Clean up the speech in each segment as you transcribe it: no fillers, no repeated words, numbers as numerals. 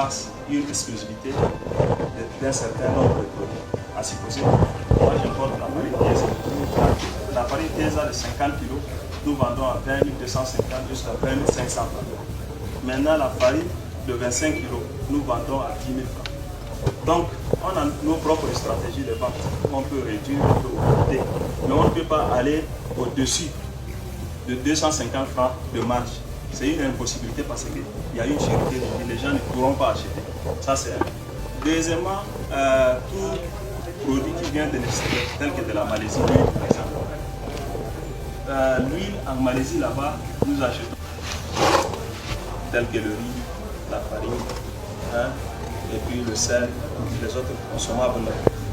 a une exclusivité d'un certain nombre de produits. À supposer, moi j'importe la farine Tiesa. La farine Tiesa de 50 kg, nous vendons à 20 250 jusqu'à 20 500 francs. Maintenant, la farine de 25 kg, nous vendons à 10 000 francs. Donc, on a nos propres stratégies de vente. On peut réduire, on peut augmenter, mais on ne peut pas aller au-dessus de 250 francs de marge. C'est une impossibilité parce qu'il y a une charité de vie, les gens ne pourront pas acheter. Ça, c'est un. Deuxièmement, tout produit qui vient de l'extérieur, tel que de la Malaisie, l'huile par exemple. L'huile en Malaisie, là-bas, nous achetons tel que le riz, la farine, et puis le sel, les autres consommables,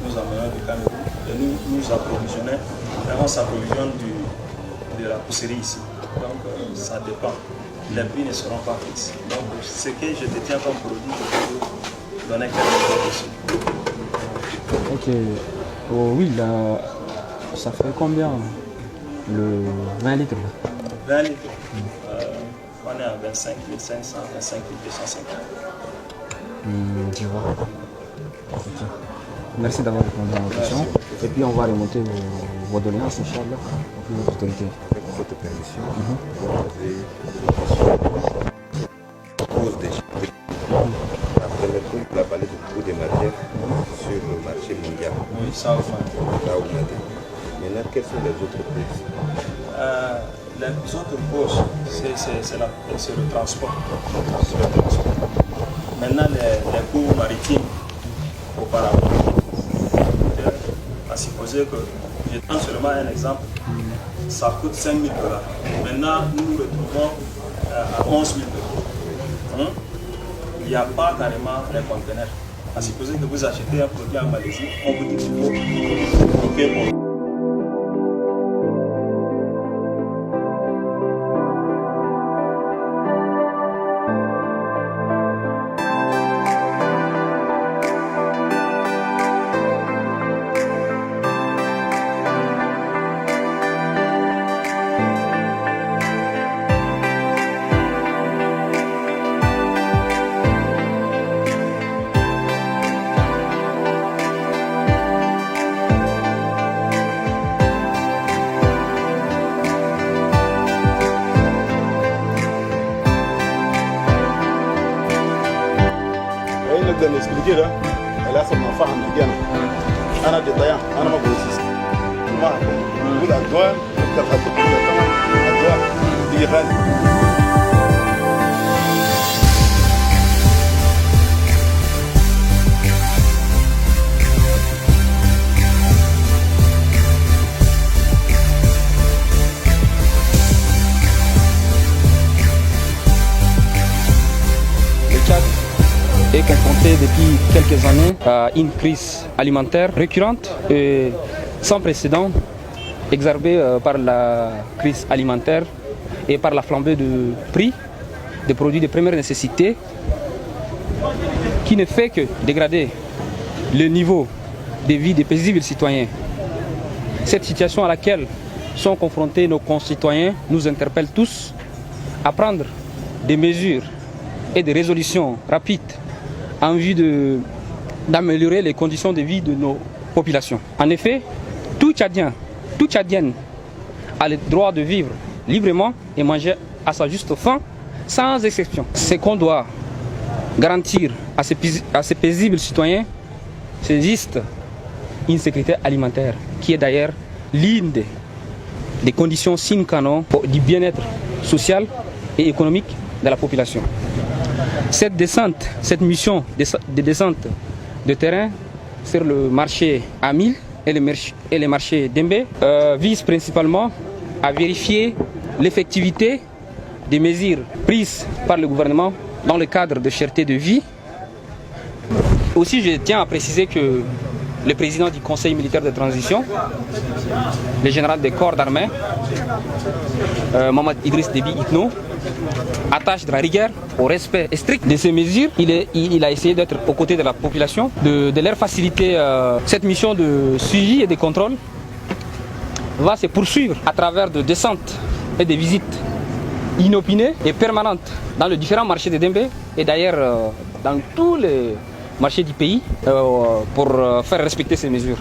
nous amenons du Cameroun et nous approvisionnons, et on s'approvisionne de la pousserie ici. Donc ça dépend. Les prix ne seront pas fixes. Donc ce que je détiens comme produit, je peux vous donner quelque chose dessus. Ok. Oh, oui, là, ça fait combien le 20 litres là? 20 litres. On est à 25 500, 25 250. Je vois. Okay. Merci d'avoir répondu à ma question. Et puis on va remonter vos doléances, Inch'Allah, aux plus hautes autorités. Avec votre permission, la première fois, il a parlé de coût des matières sur le marché mondial. Oui, ça au fond. Maintenant, quelles sont les autres causes? Les autres causes, c'est le transport. Maintenant, les coûts maritimes, auparavant, à supposer que, je prends seulement un exemple, ça coûte 5 000 $. Maintenant, nous nous retrouvons à 11 000 $. Il n'y a pas carrément les conteneurs. À supposer que vous achetez un produit en Malaisie, on vous dit qu'il faut bloquer pour. Elle a son enfant en Ghana. Elle a des taillants, elle a ma grossiste. Moi, la douane, la douane, l'Iran. Est confronté depuis quelques années à une crise alimentaire récurrente et sans précédent, exacerbée par la crise alimentaire et par la flambée de prix des produits de première nécessité qui ne fait que dégrader le niveau de vie des paisibles citoyens. Cette situation à laquelle sont confrontés nos concitoyens nous interpelle tous à prendre des mesures et des résolutions rapides en vue d'améliorer les conditions de vie de nos populations. En effet, tout Tchadien, toute Tchadienne a le droit de vivre librement et manger à sa juste faim, sans exception. Ce qu'on doit garantir à ces paisibles citoyens, c'est juste une sécurité alimentaire, qui est d'ailleurs l'une des conditions sine qua non du bien-être social et économique de la population. Cette descente, cette mission de descente de terrain sur le marché Amil et le marché Dembé vise principalement à vérifier l'effectivité des mesures prises par le gouvernement dans le cadre de cherté de vie. Aussi, je tiens à préciser que le président du Conseil militaire de transition, le général des corps d'armée, Mohamed Idriss Déby Itno, attache de la rigueur au respect strict de ces mesures. Il a essayé d'être aux côtés de la population, de leur faciliter cette mission de suivi et de contrôle va se poursuivre à travers de descentes et des visites inopinées et permanentes dans les différents marchés de Dembé et d'ailleurs dans tous les marchés du pays pour faire respecter ces mesures.